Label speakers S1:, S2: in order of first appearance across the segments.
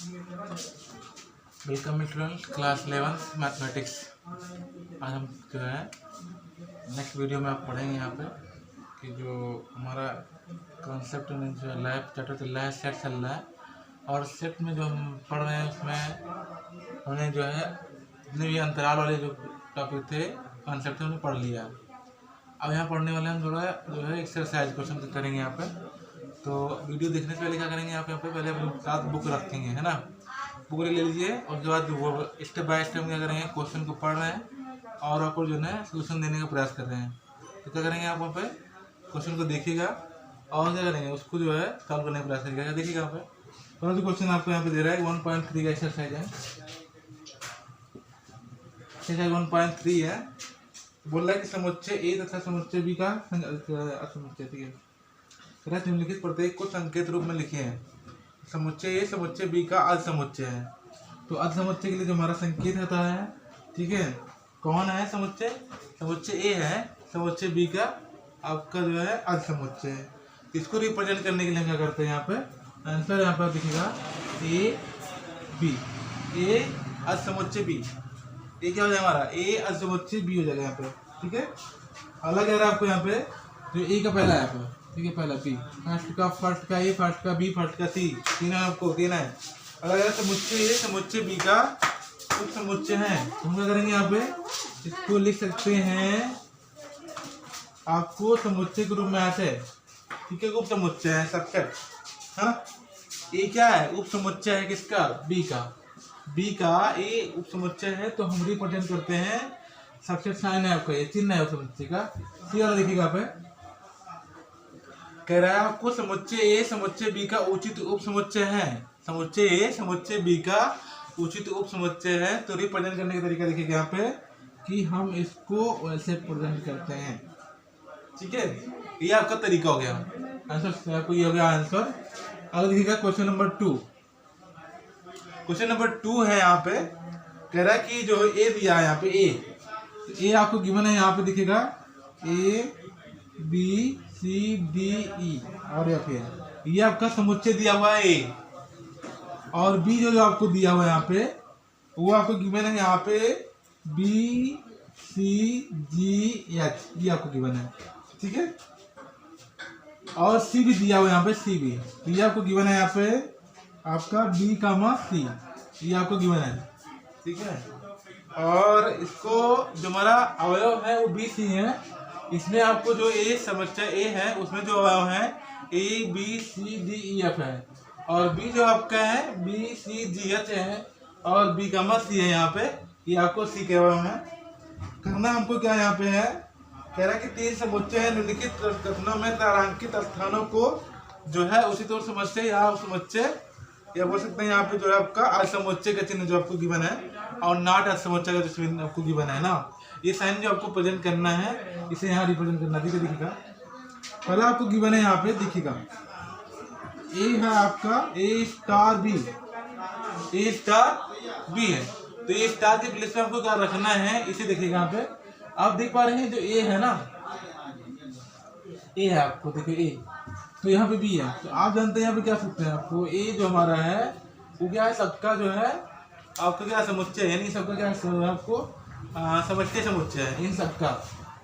S1: Welcome student class 11 mathematics. आज हम जो है नेक्स्ट वीडियो में आप पढ़ेंगे यहाँ पे कि जो हमारा कॉन्सेप्ट में जो लैब चैप्टर चल रहा है, सेट चल रहा है, और सेट में जो हम पढ़ रहे हैं उसमें हमने जो है जितने भी अंतराल वाले जो टॉपिक थे, कॉन्सेप्ट थे, उन्हें पढ़ लिया। अब यहाँ पढ़ने वाले हम थोड़ा जो है एक्सरसाइज क्वेश्चन करेंगे यहाँ पे। तो वीडियो देखने से पहले क्या करेंगे, यहाँ पे पहले अपने साथ बुक रखेंगे, है ना। बुक ले लीजिए और उसके बाद वो स्टेप बाय स्टेप क्या करेंगे, क्वेश्चन को पढ़ रहे हैं और आपको जो है सोल्यूशन देने का प्रयास कर रहे हैं। तो क्या करेंगे, आप वहाँ पे क्वेश्चन को देखिएगा और क्या करेंगे, उसको जो है सॉल्व करने का प्रयास करिएगा। देखिएगा यहाँ पे पहला जो क्वेश्चन आपको यहाँ पे दे रहा है 1.3 का एक्सरसाइज है। एक्सरसाइज 1.3 है, बोल रहा है कि समुच्चय ए तथा समुच्चय बी का असमुच्चय, ठीक है, निम्नलिखित प्रत्येक को संकेत रूप में लिखे हैं। समुच्चय ए समुच्चय बी का अर्ध समुच्चय है। तो अर्ध समुच्चय के लिए जो हमारा संकेत होता है, ठीक है, कौन है समुच्चय? समुच्चय ए है, समुच्चय बी का आपका जो है अर्ध समुच्चय। इसको रिप्रेजेंट करने के लिए क्या करते हैं, यहाँ पे आंसर यहाँ पर दिखेगा ए बी, ए अर्ध समुच्चय बी, ये क्या हो जाएगा हमारा ए अर्ध समुच्चय बी हो जाएगा यहाँ पे, ठीक है। अलग है आपको यहाँ पे जो ए का पहला है, ठीक है, पहला बी, फर्स्ट का ए, फर्स्ट का बी, फर्स्ट का सी, तीन आपको देना है। अलग अलग समुच्चय ए समुच्चय बी का उप समुच्चय है। तो हम क्या करेंगे, यहाँ पे इसको लिख सकते हैं आपको समुच्चय के रूप में ऐसे, ठीक है, उप समुच्चय है सबसेट, है ना। ये क्या है, उप समुच्चय है किसका? बी का। बी का ए उप समुच्चय है, तो हम रिप्रेजेंट करते हैं सबसेट साइन है आपका, ये चिन्ह है उप समुच्चय का। सी वाला देखिएगा पे कह रहा है आपको समुच्चय ए समुच्चय बी का उचित उप समुच्चय है। समुच्चय ए समुच्चय बी का उचित उप समुच्चय है। तो रिप्रेजेंट करने का तरीका देखिए यहाँ पे कि हम इसको वैसे प्रेजेंट करते हैं, ठीक है। ये आपका तरीका हो गया, आंसर आपको ये हो गया आंसर। अगर देखिएगा क्वेश्चन नंबर 2, क्वेश्चन नंबर 2 है, यहाँ पे कह रहा है कि जो ए दिया है यहाँ पे ए आपको गिवन है, यहाँ पे दिखेगा ए बी सी डी ई और एफ है, ये आपका समुच्चय दिया हुआ है ए। और बी जो आपको दिया हुआ है यहाँ पे वो आपको गिवन है यहाँ पे बी सी जी एच, ये आपको गिवन है, ठीक है। और सी भी दिया हुआ है यहाँ पे, सी भी, तो ये आपको गिवन है यहाँ पे आपका बी कामा सी, ये आपको गिवन है, ठीक है। और इसको जो हमारा अवयव है वो बी सी है। इसमें आपको जो ए समुच्चय ए है उसमें जो अवयव है A B C D E F है, और बी जो आपका है बी सी जी एच है, और बी का सी है यहाँ पे, ये आपको सी के अवयव है। करना हमको क्या यहाँ पे है, कह रहा है कि तीन समुच्चय है, निम्नलिखित कथनों में तारांकित स्थानों को जो है उसी तौर समुच्चय या समुच्चय या बोल सकते हैं यहाँ पे जो है आपका असमुच्चय का चिन्ह जो आपको गिवन है, और नॉट असमुच्चय का जो चिन्ह आपको गिवन है ना, ये साइन जो आपको प्रेजेंट करना है, इसे यहाँ रिप्रेजेंट करना, ठीक है। दिखेगा पहला आपको गिवन है यहाँ पे, दिखेगा ए है आपका ए स्टार बी, ए स्टार बी है, तो ए स्टार के प्लेस में आपको क्या रखना है, इसे देखिएगा यहाँ पे आप देख पा रहे हैं जो ए है ना, ए है आपको देखिए ए, तो यहाँ पे बी है, तो आप जानते हैं यहाँ पे क्या सकते हैं आपको ए जो हमारा है वो क्या है, सबका जो है आपका क्या समुच्चय है, यानी सबका क्या है आपको समुच्चय समुच्चय है इन सबका।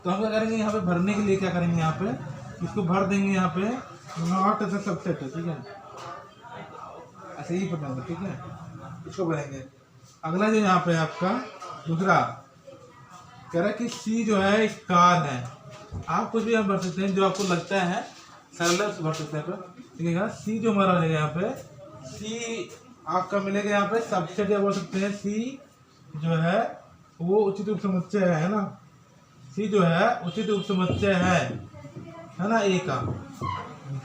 S1: तो हम क्या करेंगे, यहाँ पे भरने के लिए क्या करेंगे, यहाँ पे इसको भर देंगे यहाँ पे नॉट एज अ सबसेट, ठीक है, ऐसे ही पढ़ना होगा, ठीक है, इसको भरेंगे। अगला जो यहाँ पे आपका दूसरा कह रहा है कि सी जो है स्टार है, आप कुछ भी हम भर सकते हैं जो आपको लगता है सरल भर सकते हैं, ठीक है। सी जो हमारा रहेगा यहाँ पे, सी आपका मिलेगा यहाँ पे सबसेट, या बोल सकते हैं सी जो है वो उचित उप समुच्चय है ना, सी जो है उचित उप समुच्चय है ना ए का,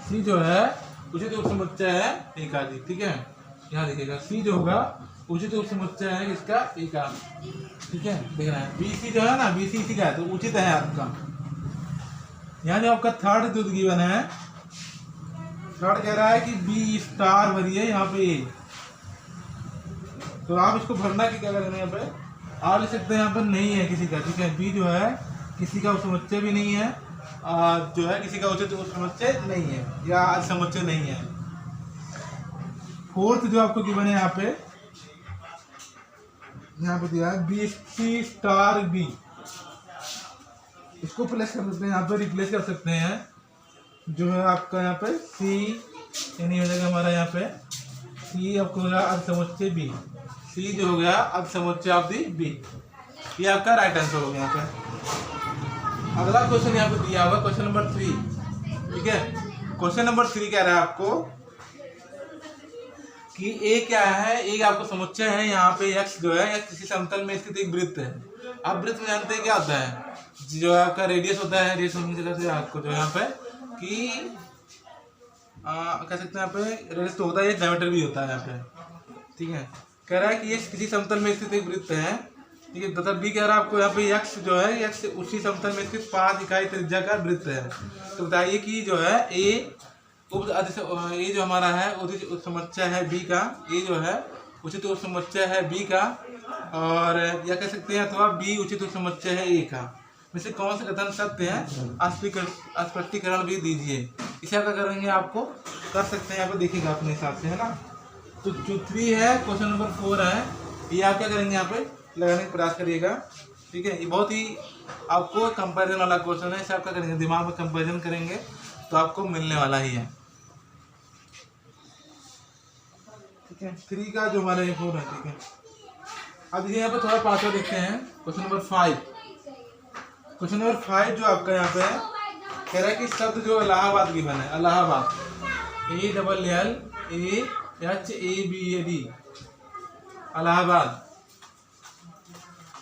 S1: सी जो है उचित उप समुच्चय है ए का जी, ठीक है। यहाँ देखिएगा सी जो होगा उचित उप समुच्चय है इसका ए का, ठीक है, देख रहे हैं। बी सी जो है ना, बी सी इसी का है, तो उचित है आपका। यहाँ जो आपका थर्ड जो गिवन है, थर्ड कह रहा है कि बी स्टार भरिए यहाँ पे ए, तो आप इसको भरना की क्या करेंगे, यहाँ पे आप लिख सकते हैं यहाँ पर नहीं है किसी का, ठीक है। बी जो है किसी का समुच्चय भी नहीं है, जो है किसी का उचित समुच्चय नहीं है या समुच्चय नहीं है। फोर्थ जो आपको गिवन है यहाँ पे दिया है बी सी स्टार बी, इसको प्लेस कर सकते हैं यहाँ पे, रिप्लेस कर सकते हैं। जो है आपका यहाँ पे सी यानी हो जाएगा हमारा यहाँ पे सी आपको हो गया अर्धसमुच्चय बी, सी जो हो गया अर्धसमुच्चय ऑफ दी बी, ये आपका राइट आंसर हो गया यहाँ पे। अगला क्वेश्चन यहाँ पे दिया हुआ क्वेश्चन नंबर 3, ठीक है। क्वेश्चन नंबर 3 कह रहा है आपको कि ए क्या है, ए आपको समुच्चय है यहाँ पे एक्स जो है एक्स किसी समतल में स्थित एक वृत्त है। आप वृत्त में जानते हैं क्या होता है, जो आपका रेडियस होता है, रेडियस होने की जगह से आपको जो यहाँ पे कि कह सकते हैं यहाँ पे रेडियस तो होता है, डायमीटर भी होता है यहाँ पे, ठीक है। कह रहा है कि ये किसी समतल में स्थित एक वृत्त है, ठीक है। तथा बी कह रहा है आपको यहाँ पे एक्स जो है एक्स उसी समतल में स्थित 5 इकाई त्रिज्या का वृत्त है। तो बताइए कि जो है ये जो हमारा है उचित समुच्चय है बी का, ये जो है उचित समुच्चय है बी का, और या कह सकते हैं अथवा बी उचित समुच्चय है ए का। वैसे कौन सा कथन सत्य है, स्पष्टीकरण भी दीजिए। इसे क्या करेंगे, आपको कर सकते हैं, यहाँ पे देखिएगा अपने हिसाब से, है ना। तो जो 3 है क्वेश्चन नंबर 4 है, ये आप क्या करेंगे यहाँ पे लगाने का प्रयास करिएगा, ठीक है। ये बहुत ही आपको कंपैरिजन वाला क्वेश्चन है, इसे आप क्या करेंगे दिमाग में कंपैरिजन करेंगे तो आपको मिलने वाला ही है, ठीक है। 3 का जो हमारा ये 4 है, ठीक है। अब यहाँ पे थोड़ा पांचवा देखते हैं, क्वेश्चन नंबर 5। क्वेश्चन नंबर 5 जो आपका यहाँ पे है, कह रहा है कि शब्द जो इलाहाबाद की बना है, इलाहाबाद ALLAHABAD, इलाहाबाद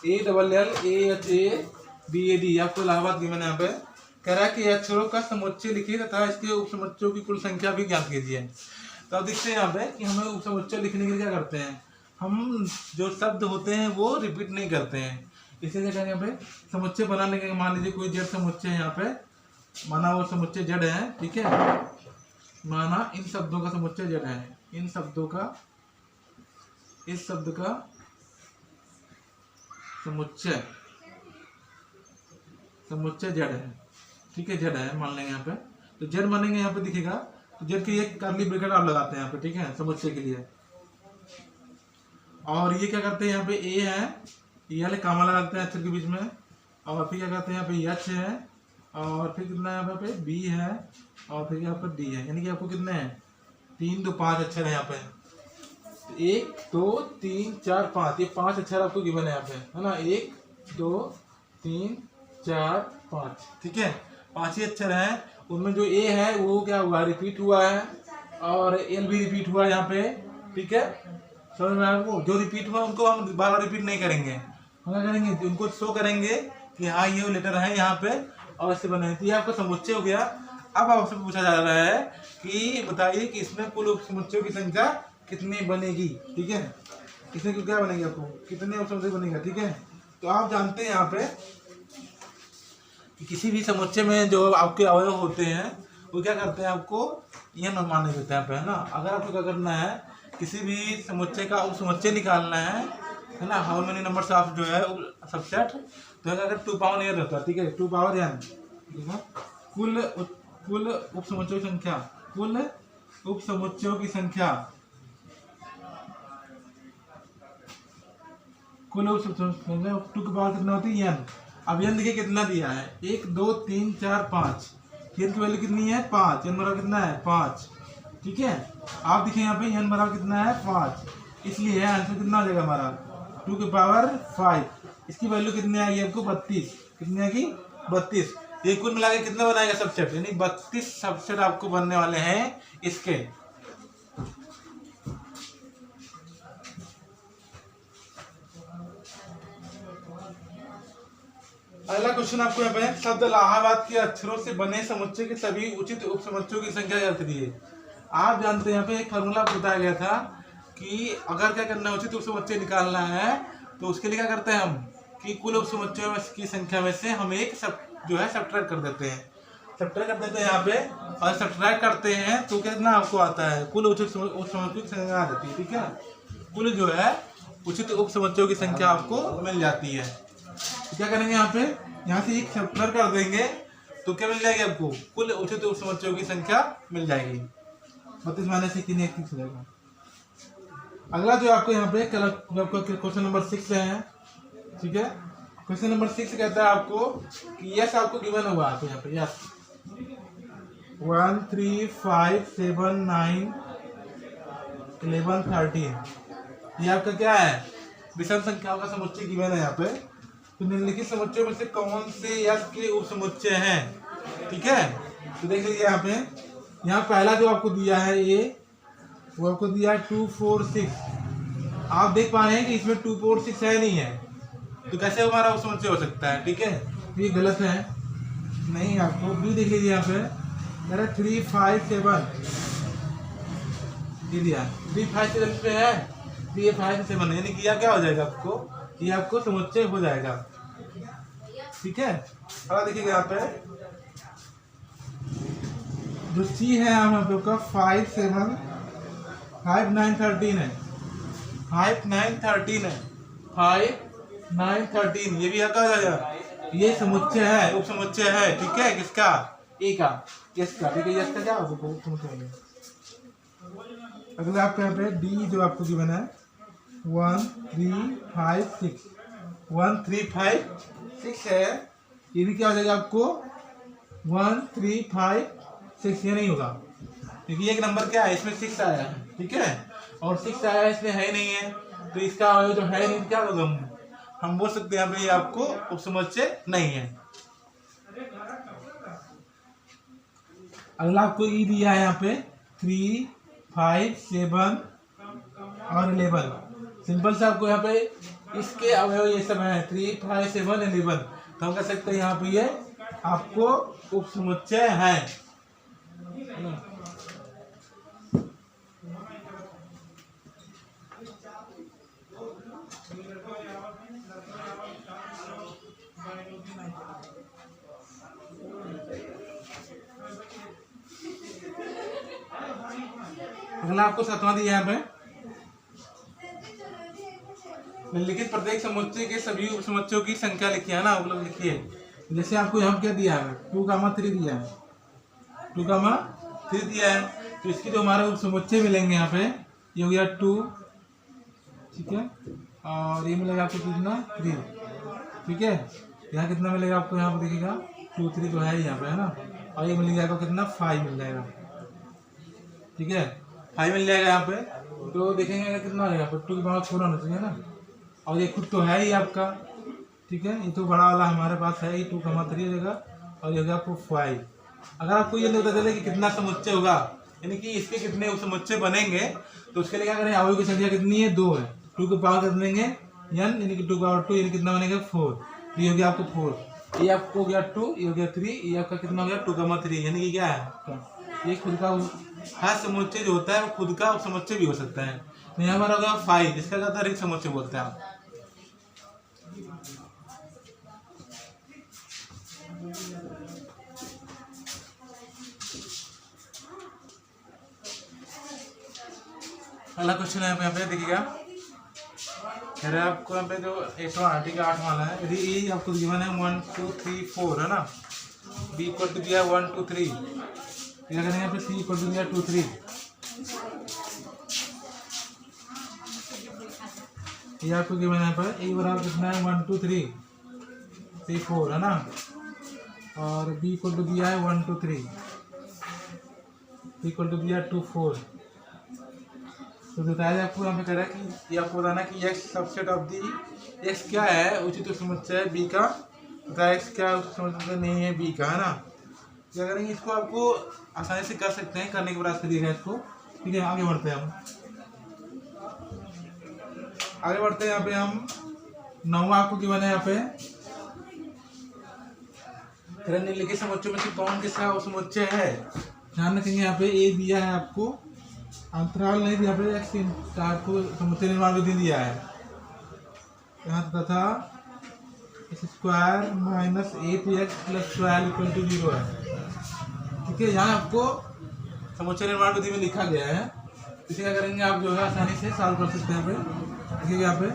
S1: ALLAHABAD आपको इलाहाबाद की बना है। यहाँ पे कह रहा है कि अक्षरों का समुच्चय लिखिए तथा इसके उपसमुच्चयों की कुल संख्या भी ज्ञात कीजिए। तो अब देखते हैं यहाँ पे कि हमें उपसमुच्चय लिखने के लिए क्या करते हैं, हम जो शब्द होते हैं वो रिपीट नहीं करते हैं। इसे क्या करेंगे, यहाँ पे समुच्चय बनाने के, मान लीजिए कोई जड़ समुच्चय है, यहाँ पे माना वो समुच्चय जड़ है, ठीक है। माना इन शब्दों का समुच्चय जड़ है, इन शब्दों का, इस शब्द का समुच्चय जड़ है, ठीक है, जड़ है मान लेंगे यहाँ पे। तो जड़ मानेंगे यहाँ पे दिखेगा, तो जड़ की एक कर्ली ब्रैकेट आप लगाते हैं यहाँ पे, ठीक है, समुच्चय के लिए। और ये क्या करते हैं, यहाँ पे ए है, ये वाले कामा लगाते हैं अक्षर के बीच में, और फिर क्या करते हैं यहाँ पे एच है, और फिर कितना यहाँ पे बी है, और फिर यहाँ पर डी है। यानी कि आपको कितने हैं, 3 2 5 अक्षर है यहाँ पे। 1 2 3 4 5, ये 5 अक्षर आपको गिवन है यहाँ पे, है ना। 1 2 3 4 5, ठीक है, 5 ही अक्षर हैं। उनमें जो ए है वो क्या हुआ, रिपीट हुआ है, और एल भी रिपीट हुआ है यहाँ पे, ठीक है। समझ में आपको, जो रिपीट हुआ उनको हम बार बार रिपीट नहीं करेंगे, हम क्या करेंगे, उनको शो करेंगे कि हाँ ये लेटर है यहाँ पे और इससे बने। तो ये आपका समुच्चय हो गया। अब आपसे पूछा जा रहा है कि बताइए कि इसमें कुल उपसमुच्चयों की संख्या कितनी बनेगी, ठीक है। इसमें क्या बनेगी, आपको कितने उपसमुच्चय बनेगा, ठीक है। तो आप जानते हैं यहाँ पे कि किसी भी समुच्चय में जो आपके अवयव होते हैं वो क्या करते हैं, आपको ये माने देते हैं, है ना। अगर आपको क्या करना है, किसी भी समुच्चय का उपसमुच्चय निकालना है ना, हाउ मेनी नंबर्स ऑफ जो है सबसेट, तो अगर 2 पावर n रहता है, ठीक है, 2 पावर n, ठीक है। कुल उपसमुच्चयों की संख्या, कुल उपसमुच्चयों की संख्या, कुल उपसमुच्चयों 2 की पावर कितना होती है n। अब n देखिए कितना दिया है, 1 2 3 4 5, n की वैल्यू कितनी है 5, n बराबर कितना है 5, ठीक है। आप देखिए यहाँ पे n बराबर कितना है 5, इसलिए आंसर कितना हो जाएगा हमारा 2 की पावर 5। इसकी वैल्यू कितनी आएगी आपको 32, कितनी आएगी 32। ये कुल मिला के कितना बनाएगा सबसेट, यानी 32 सबसेट आपको बनने वाले हैं इसके। अगला क्वेश्चन आपको यहाँ पे, शब्द इलाहाबाद के अक्षरों से बने समुच्चय के सभी उचित उपसमुच्चयों की संख्या ज्ञात कीजिए। आप जानते हैं यहाँ पे एक फार्मूला बताया गया था कि अगर क्या करना है, उचित उपसमुच्चय निकालना है तो उसके लिए क्या करते हैं हम कि कुल उपसमुच्चयों की संख्या में से हम एक जो है सब्ट्रैक्ट कर देते हैं, यहाँ पे, और सब्ट्रैक्ट करते हैं तो कितना आपको आता है, कुल उचित उपसमुच्चयों की संख्या आ जाती है, ठीक है। कुल जो है उचित उपसमुच्चयों की संख्या आपको मिल जाती है। तो क्या करेंगे यहाँ पे, यहाँ से एक सब्ट्रैक्ट कर देंगे तो क्या मिल जाएगी आपको, कुल उचित उपसमुच्चयों की संख्या मिल जाएगी। 32 माइनस 1 3 1 हो जाएगा, अगला जो आपको यहाँ पे क्वेश्चन नंबर 6 है, ठीक है। क्वेश्चन नंबर 6 कहता है आपको कि यस आपको गिवन होगा आपको यहाँ पे यस 1 3 5 7 9 11 13 ये आपका क्या है, विषम संख्याओं का समुच्चय गिवन है यहाँ पे। तो निम्नलिखित समुच्चयों में से कौन से यस के उप समुच्चय हैं, ठीक है। तो देख लीजिए यहाँ पे, यहाँ पहला जो आपको दिया है ये वो आपको दिया है 2 4 6। आप देख पा रहे हैं कि इसमें 2 4 6 है नहीं है, तो कैसे हमारा उप समुच्चय हो सकता है, ठीक है। ये गलत है, नहीं। आपको बी देख लीजिए यहाँ पे 3 5 7 ये दिया 3 5 7 पे है, 3 5 7 यानी कि यह क्या हो जाएगा आपको, ये आपको समुच्चय हो जाएगा, ठीक है। अगला देखिएगा यहाँ पे जो सी है यहाँ पे आपका 5 7 5 9 13 है, 5 9 13 है, 5 9 13 ये भी क्या हो जाएगा, ये समुच्चय है, उप समुच्चय है, ठीक है। किसका, ए का, यस का, ठीक है। यस का क्या होगा। अगला आपको यहाँ पे डी जो आपको गिवन है 1 3 5 6 1 3 5 6 है, ये भी क्या हो जाएगा आपको 1 3 5 6 ये नहीं होगा, क्योंकि एक नंबर क्या है इसमें 6 आया है, ठीक है, और 6 आया है इसमें है ही नहीं है, तो इसका जो है नहीं क्या होगा, हम बोल सकते हैं यहाँ पे आपको उप समुच्चय नहीं है। अगला आपको ई दिया है यहाँ पे 3 5 7 और 11। सिंपल से आपको यहाँ पे इसके अवयव ये सब है 3 5 7 11, तो हम कह सकते हैं यहाँ पे ये आपको उप समुच्चय है। अगला आपको 7वां दिया यहाँ पे निम्नलिखित प्रत्येक समुच्चय के सभी उप समुच्चयों की संख्या लिखिए, है ना, वो लोग लिखिए। जैसे आपको यहाँ क्या दिया है 2, 3 दिया है, 2, 3 दिया है, तो इसकी जो हमारे उप समुच्चय मिलेंगे यहाँ पे ये हो गया 2, ठीक है, और ये मिलेगा आपको कितना 3, ठीक है। यहाँ कितना मिलेगा आपको, यहाँ पे देखिएगा 2 3 तो है यहाँ पे, है ना, और ये मिल जाएगा कितना 5 मिल जाएगा, ठीक है, 5 मिल जाएगा यहाँ पे। तो देखेंगे कितना हो जाएगा 2 की पावर 4 होना चाहिए ना, और ये खुद तो है ही आपका, ठीक है, ये तो बड़ा वाला हमारे पास है ही 2, 3 हो जाएगा, और ये होगा आपको 5। अगर आपको ये नहीं पता चले कि कितना समुच्चय होगा, यानी कि इसके कितने उप समुच्चय बनेंगे, तो उसके लिए क्या करें, अवयव की संख्या कितनी है 2 है, 2 की पावर कर देंगे n यानी कि 2 की पावर 2 यानी कितना बनेगा 4, ये हो गया आपको 4, ये आपको हो गया 2, ये हो गया 3, ये आपका कितना हो गया 2, 3 यानी कि क्या है, ये खुद का हर समुच्चय जो होता है वो खुद का उप समुच्चय भी हो सकता है। तो यहाँ हमारा होगा 5, इसका क्या होता है समुच्चय बोलते हैं आप। अगला क्वेश्चन है यहाँ पे देखिएगा, कह रहे हैं आपको यहाँ पे जो 8वां वाला है, यदि ए आपको गिवन है 1 2 3 4 है ना, बी इक्वल टू दिया 1 2 3, क्या करेंगे यहाँ पे सी इक्वल टू दिया 2 3, ये आपको गिवन है पर ए बराबर कितना है 1 2 3 सी 4 है ना, और बी इक्वल टू दिया है 1 2 3, सी इक्वल टू दिया 2 4। तो बताया आपको यहाँ पे कह रहा है कि ये आपको बताना कि x subset of the x क्या है उचित समुच्चय b का, तथा x क्या समुच्चय नहीं है b का, है ना। क्या करेंगे इसको आपको आसानी से कर सकते हैं, करने के प्रयास करिएगा इसको, ठीक है। आगे बढ़ते हैं हम, आगे बढ़ते हैं यहाँ पे हम 9वां आपको गिवन है यहाँ पे निम्नलिखित समुच्चय में से कौन किसका समुच्चय है। ध्यान रखेंगे यहाँ पे ए दिया है आपको, अंतराल नहीं दिया, यहाँ पे आपको समुच्चय निर्माण विधि दिया है, यहाँ तथा square minus 8x plus 12 equal to 0 है, ठीक है। यहाँ आपको समुच्चय निर्माण विधि में लिखा गया है, इसे क्या करेंगे आप जो है आसानी से सॉल्व कर सकते हैं। यहाँ पे देखिए यहाँ पे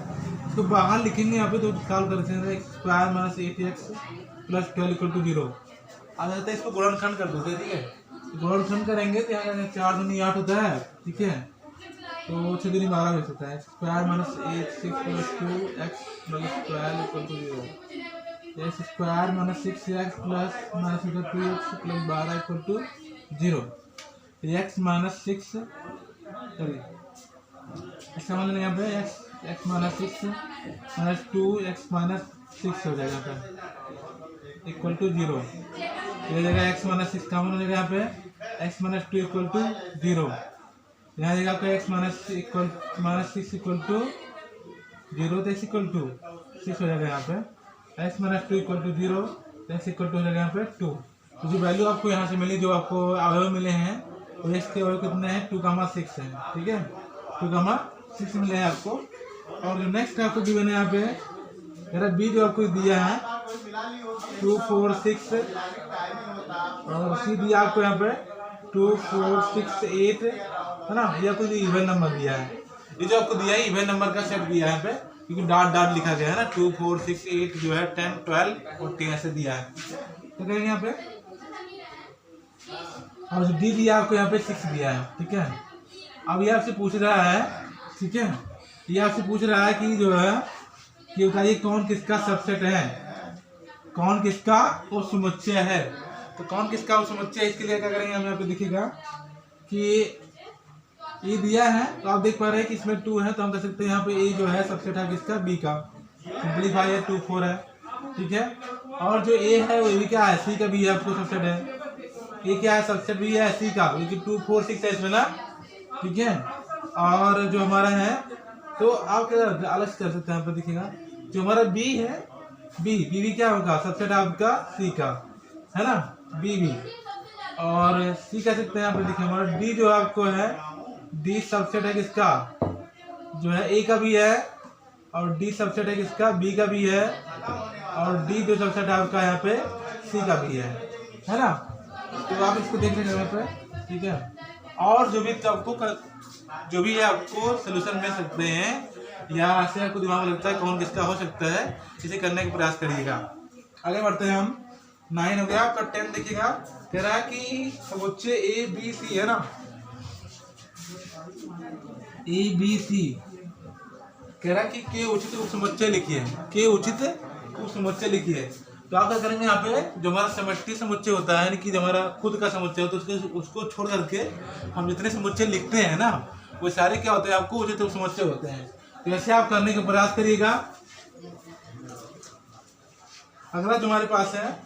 S1: इसको बाहर लिखेंगे, यहाँ पे तो सॉल्व कर सकते हैं, square minus 8x plus 12 equal to 0 आ जाता है। इसको गुणनखंड कर देते हैं, ठीक है, गुणनखंड करेंगे तो यहाँ 4 दूनी 8 होता है, ठीक है, तो 6 दूनी 12 हो सकता है। Square minus 8 6 plus 2x plus 12 equal to 0। X square minus 6x plus minus 2x plus 12 equal to 0। X minus 6 sorry इसका मतलब यहाँ पे X minus 6 minus 2x minus 6 हो जाएगा यहाँ पे इक्वल टू 0। ये जगह एक्स माइनस 6 कॉमन हो जाएगा यहाँ पे एक्स माइनस 2 इक्वल टू 0। यहाँ जगह आपका एक्स माइनस 6 इक्वल टू 0 तो एक्स इक्वल टू 6 हो जाएगा यहाँ पे X minus 2 equal to 0 X equal to हो जाएगा यहाँ पे 2। तो जो वैल्यू आपको यहाँ से मिली जो आपको अवयव मिले हैं वो एक्स के अवयव कितने हैं 2,6 है। ठीक है 2,6 मिले हैं आपको। और जो नेक्स्ट आपको गिवन है यहाँ पे मेरा बी जो आपको दिया है 2 4 6 और सी दिया आपको यहाँ पे 2 4 6 8 है ना। ये आपको इवन नंबर दिया है। ये जो आपको दिया है इवन नंबर का सेट दिया है यहाँ पे क्योंकि डॉट डॉट लिखा गया है ना 2 4 6 8 जो है 10 12 और 10 ऐसे दिया है। तो कहेंगे यहाँ पे और जो डी दिया आपको यहाँ पे 6 दिया है। ठीक है अब ये आपसे पूछ रहा है ठीक है ये आपसे पूछ रहा है कि जो है कि बताइए कौन किसका सबसेट है कौन किसका उपसमुच्चय है। तो कौन किसका उपसमुच्चय है इसके लिए क्या करेंगे हम यहाँ पे देखिएगा कि ये दिया है तो आप देख पा रहे हैं कि इसमें 2 है तो हम कह सकते हैं यहाँ पे ए जो है सबसेट है किसका बी का। सिंपलीफाई है 2 4 है। ठीक है और जो ए है वो भी क्या है सी का भी है आपको सबसेट है। ए क्या है सबसेट भी है सी का क्योंकि 2 4 6 है इसमें ना। ठीक है और जो हमारा है तो आप क्या अलग कर सकते हैं यहाँ पर देखिएगा जो हमारा बी है बी क्या होगा सबसेट आपका सी का है ना बी और सी कह सकते हैं यहाँ पे देखिए हमारा डी जो आपको है डी सबसेट है किसका जो है ए का भी है और डी सबसेट है किसका बी का भी है और डी जो सबसेट है आपका यहाँ पे सी का भी है ना। तो आप इसको देख लेंगे यहाँ पे। ठीक है और जो भी है आपको सोल्यूशन मिल सकते हैं या ऐसे आपको दिमाग में लगता है कौन किसका हो सकता है इसे करने का प्रयास करिएगा। आगे बढ़ते हैं हम 9 हो गया आपका 10 देखिएगा कह रहा है कि समुच्चय ए बी सी है ना ए बी सी कह रहा है कि के उचित उपसमुच्चय लिखिए के उचित उपसमुच्चय लिखिए। तो आप क्या करेंगे यहाँ पे जो हमारा समष्टि समुच्चय होता है यानी कि जो हमारा खुद का समुच्चय होता है उसको छोड़ करके हम जितने समुच्चय लिखते हैं ना वो सारे क्या होते हैं आपको उचित उपसमुच्चय होते हैं। तो ऐसे आप करने का प्रयास करिएगा। अगला जो हमारे पास है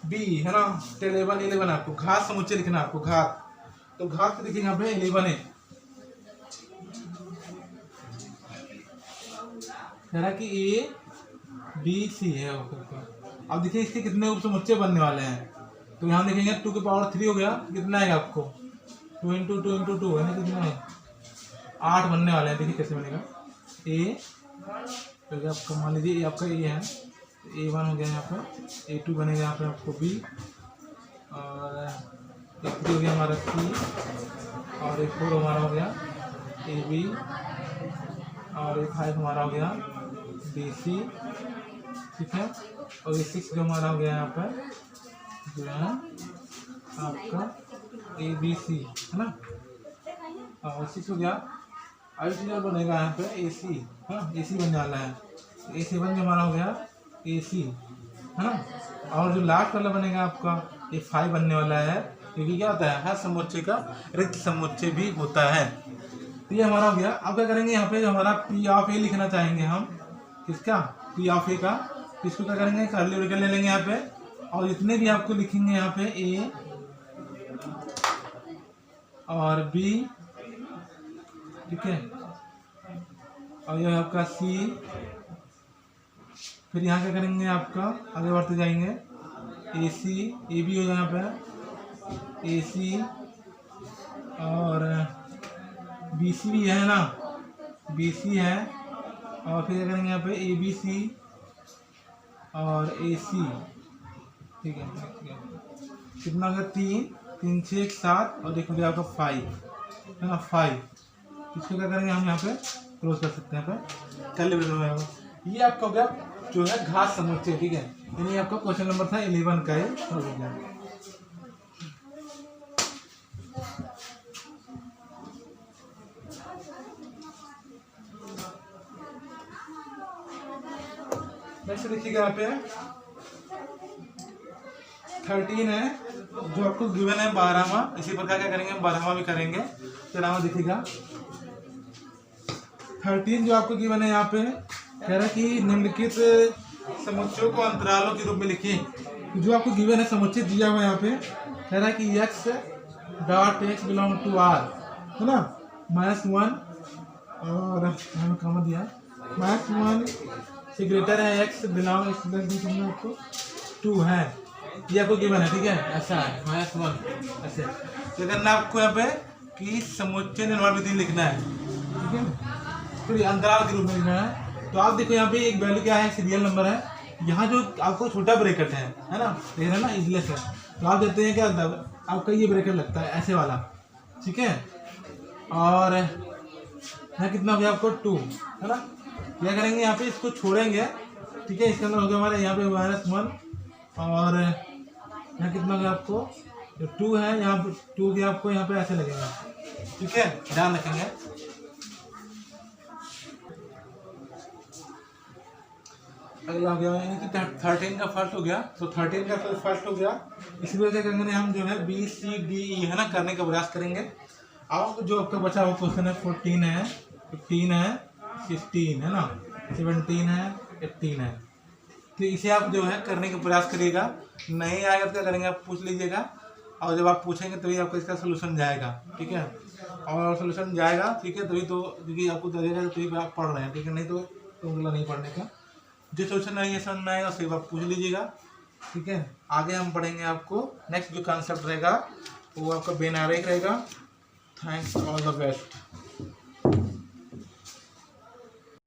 S1: बी है ना 11 आपको घात समुच्चय लिखना आपको घात। तो घात देखिए यहाँ पे 11 है कह रहा कि ए बी सी है। अब देखिए इसके कितने उपसमुच्चय बनने वाले हैं तो यहाँ देखेंगे 2 की पावर 3 हो गया कितना है आपको 2 इंटू 2 इंटू 2 है ना कितना है 8 बनने वाले हैं। देखिए कैसे बनेगा ए तो आपका मान लीजिए आपका ए है A1 हो गया यहाँ पर A2 बनेगा यहाँ पे आपको B और A3 हो गया हमारा C और A4 हमारा हो गया AB और A5 हमारा हो गया BC। ठीक है और A6 जो हमारा हो गया यहाँ पर जो है आपका ABC है ना और 6 हो गया। अब जो बनेगा यहाँ पे AC हाँ AC बनने वाला है। A7 जो हमारा हो गया AC है ना और जो लास्ट वाला बनेगा आपका ये 5 बनने वाला है क्योंकि क्या होता है हर समुच्चय का रिक्त समुच्चय भी होता है। तो ये हमारा हो गया। अब क्या करेंगे यहाँ पे जो हमारा P ऑफ A लिखना चाहेंगे हम किसका P ऑफ A का इसको क्या करेंगे कर्ली ब्रैकेट ले लेंगे यहाँ पे और जितने भी आपको लिखेंगे यहाँ पे A और B ठीक है और यह आपका C फिर यहाँ क्या करेंगे आपका आगे बढ़ते जाएंगे AC AB हो यहाँ पे AC और BC भी है ना BC है और फिर क्या करेंगे यहाँ पे ABC और AC। ठीक है कितना होगा 3 6 7 और देखोगे आपका 5 है ना 5। इसको क्या करेंगे हम यहाँ पे क्लोज कर सकते हैं यहाँ पे कर ये आपका हो गया जो है घात समुच्चय। ठीक है यानी आपका क्वेश्चन नंबर था 11 का ये हो गया। नेक्स्ट देखिएगा यहाँ पे 13 है जो आपको गिवन है 12वां। इसी प्रकार क्या करेंगे, 12वां भी करेंगे। 13वां देखिएगा 13 जो आपको गिवन है यहाँ पे कह रहा है कि निम्नलिखित समुच्चयों को अंतरालों के रूप में लिखिए। जो आपको गिवन है समुच्चय दिया हुआ है यहाँ पे कह रहा है कि x dot x belong to r है ना, -1 और हमें कॉमा दिया -1 से ग्रेटर है x बिलोंग आपको 2 है, ये आपको गिवन है। ठीक है, ऐसा है -1 ऐसे। तो करना आपको यहाँ पे कि समुच्चय निर्माण विधि लिखना है। ठीक है, तो अंतराल के रूप में लिखना है। तो आप देखो यहाँ पे एक वैल्यू क्या है, सीरियल नंबर है। यहाँ जो आपको छोटा ब्रैकेट है ना, देख रहे ना इजलेस है, तो आप देते हैं क्या आपका ये ब्रैकेट लगता है ऐसे वाला। ठीक है, और यहाँ कितना हो गया आपको 2 है ना। क्या करेंगे यहाँ पे इसको छोड़ेंगे। ठीक है, इसके अंदर हो गया हमारे यहाँ पे -1 और यहाँ कितना हो गया आपको 2 है, यहाँ पे 2 भी आपको यहाँ पे ऐसे लगेगा। ठीक है, ध्यान रखेंगे। अगला हो गया यानी कि 13 का फर्स्ट हो गया, तो 13 का फर्स्ट हो गया। इसी वजह से करेंगे हम जो है BCDE है ना करने का प्रयास करेंगे। अब जो आपका बचा हुआ क्वेश्चन है 14 है, 15 है, 16 है ना, 17 है, 18 है। तो इसे आप जो है करने का प्रयास करिएगा। नहीं आएगा तो क्या करेंगे, आप पूछ लीजिएगा और जब आप पूछेंगे तभी आपको इसका सोल्यूशन जाएगा। ठीक है, और सोल्यूशन जाएगा। ठीक है, तभी तो क्योंकि आपको लगेगा तभी आप पढ़ रहे हैं। ठीक है, नहीं तो मतलब नहीं पढ़ने का। जो सोल्यूशन नहीं है समझ में आएगा उससे आप पूछ लीजिएगा। ठीक है, आगे हम पढ़ेंगे आपको नेक्स्ट जो कॉन्सेप्ट रहेगा वो आपका बेनारिक रहेगा। Thanks, all the best.